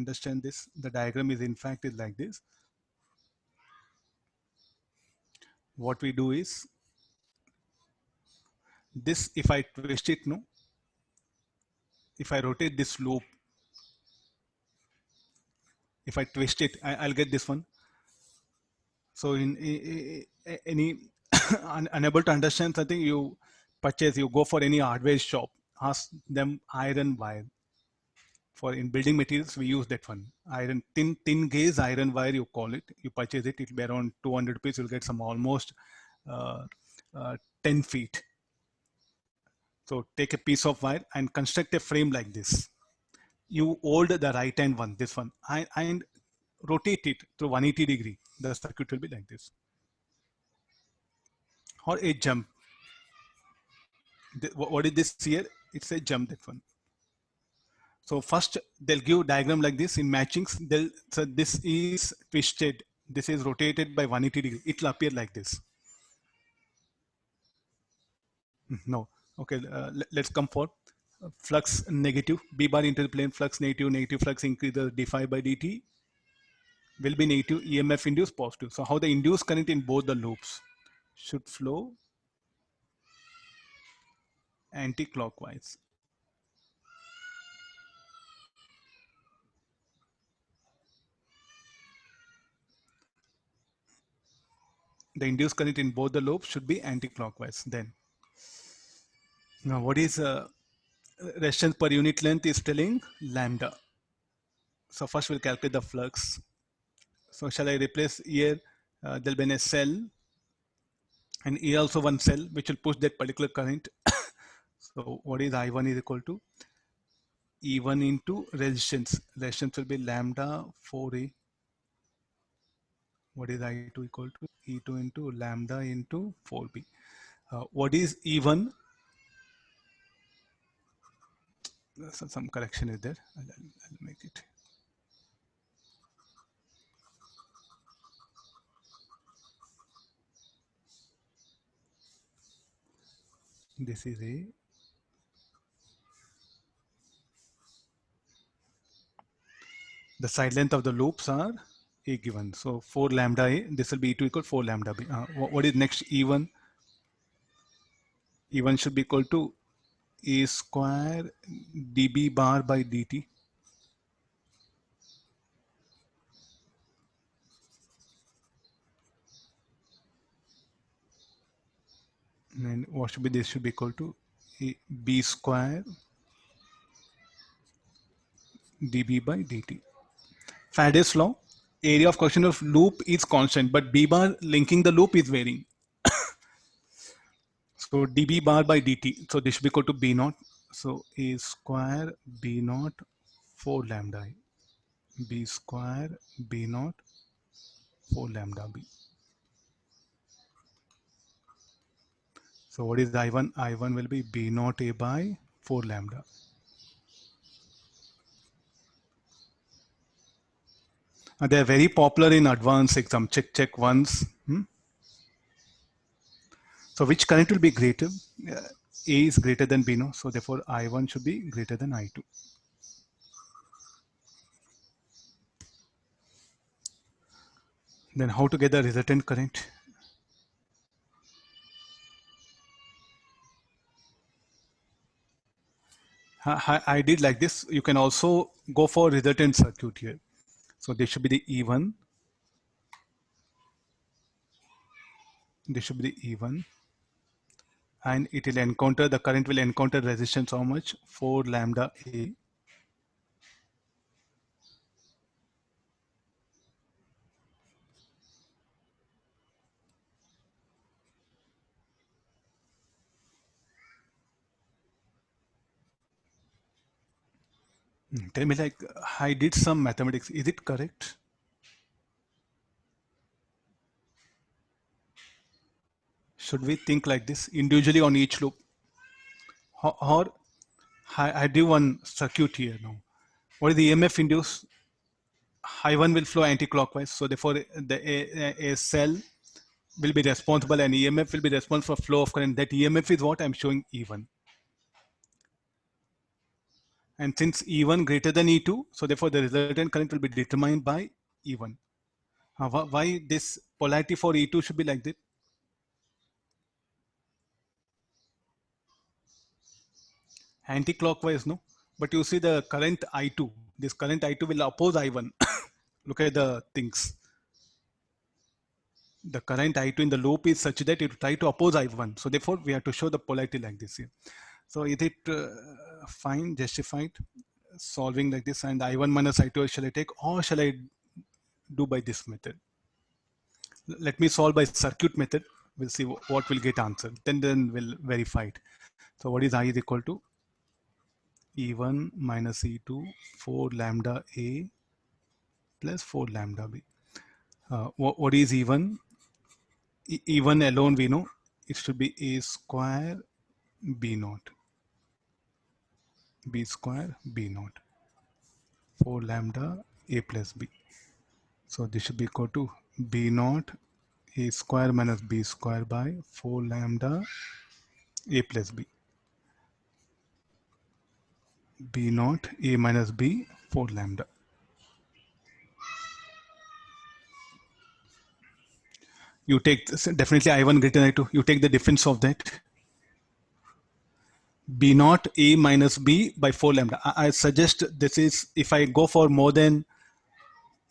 understand this, the diagram is in fact is like this. What we do is this, if I twist it, no, if I rotate this loop, if I twist it, I'll get this one. So in any unable to understand something, you purchase, you go for any hardware shop, ask them iron wire. For in building materials, we use that one. Iron, thin gauge iron wire, you call it. You purchase it, it'll be around 200 rupees. You'll get some almost uh, 10 feet. So take a piece of wire and construct a frame like this. You hold the right hand one, this one, and rotate it to 180 degree. The circuit will be like this. Or a jump. What is this here? It's a jump, that one. So first they'll give diagram like this in matchings. So this is twisted. This is rotated by 180 degree. It will appear like this. No. Okay. Let's come for flux negative. B bar into the plane, flux negative. Negative flux increase the d phi by dt will be negative. EMF induced positive. So how the induced current in both the loops should flow anti-clockwise. The induced current in both the loops should be anti-clockwise. Then, now what is resistance per unit length is telling lambda. So first we'll calculate the flux. So shall I replace here? There'll be a cell, and here also one cell which will push that particular current. So what is I1 is equal to E1 into resistance. Resistance will be lambda 4A. What is I2 equal to? E2 into lambda into 4B. What is E1? So some correction is there. I'll make it. This is A. The side length of the loops are A given. So 4 lambda A, this will be E2 equal 4 lambda B. What is next? E1? E1 should be equal to A square dB bar by dt. And what should be, this should be equal to B square dB by dt. Faraday's law, area of cross section of loop is constant, but B bar linking the loop is varying. So dB bar by dt. So this should be equal to B naught. So A square B naught 4 lambda A. B square B naught 4 lambda B. So what is the I1? I1 will be B naught A by 4 lambda. They are very popular in advanced exam. Check once. So which current will be greater? A is greater than B naught. So therefore I1 should be greater than I2. Then how to get the resultant current? I did like this. You can also go for resultant circuit here. So this should be the E1. This should be the E1. And it will encounter, the current will encounter resistance how much? 4 lambda A. Tell me, like, I did some mathematics. Is it correct? Should we think like this individually on each loop? Or I do one circuit here now. What is the EMF induced? I1 will flow anti-clockwise. So therefore, a cell will be responsible and EMF will be responsible for flow of current. That EMF is what I'm showing E1. And since E1 greater than E2, so therefore the resultant current will be determined by E1. Why this polarity for E2 should be like this? Anti-clockwise, no? But you see the current I2, this current I2 will oppose I1. Look at the things. The current I2 in the loop is such that it will try to oppose I1. So therefore, we have to show the polarity like this here. So is it fine, justified, solving like this, and I1 minus I2 shall I take, or shall I do by this method? Let me solve by circuit method. We'll see what will get answered. Then we'll verify it. So what is I is equal to E1 minus E2 4 lambda A plus 4 lambda B. What is E1? E1 alone we know it should be A square B naught. B square B naught. 4 lambda A plus B. So this should be equal to B naught A square minus B square by 4 lambda A plus B. B naught A minus B 4 lambda. You take definitely I1 greater than I2. You take the difference of that. B naught A minus B by 4 lambda. I suggest this is, if I go for more than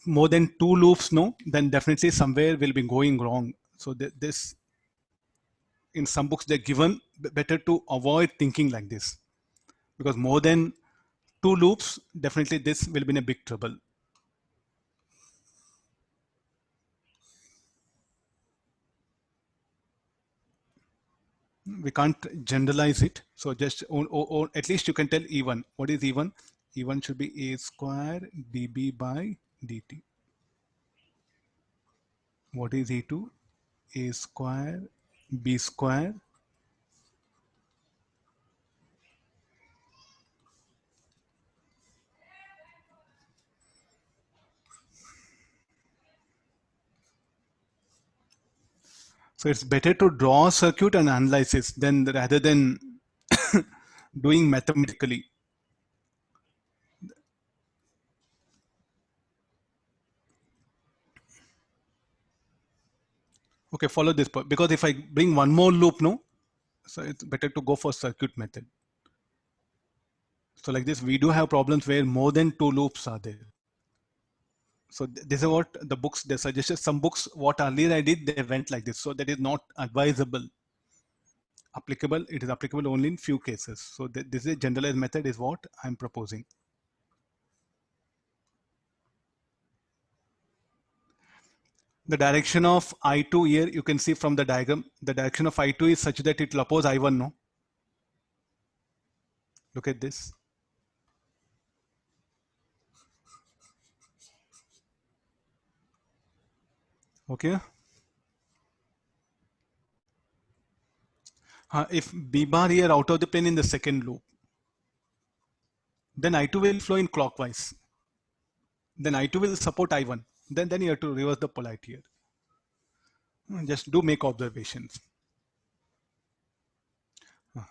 2 loops, no, then definitely somewhere will be going wrong. So this, in some books they're given, better to avoid thinking like this, because more than 2 loops, definitely this will be in a big trouble. We can't generalize it. So just, or at least you can tell E1. What is E1? E1 should be A square dB by dt. What is E2? A square B square. So it's better to draw a circuit and analyze it than rather than doing mathematically. Okay, follow this point, because if I bring one more loop, no, so it's better to go for circuit method. So like this, we do have problems where more than 2 loops are there. So this is what the books, they suggested. Some books, what earlier I did, they went like this. So that is not advisable. Applicable, it is applicable only in few cases. So this is a generalized method is what I'm proposing. The direction of I2 here, you can see from the diagram, the direction of I2 is such that it will oppose I1, no? Look at this. Okay. If B bar here out of the plane in the second loop, then I2 will flow in clockwise. Then I2 will support I1. Then you have to reverse the polarity here. Just do make observations.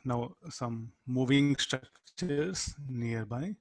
Now some moving structures nearby.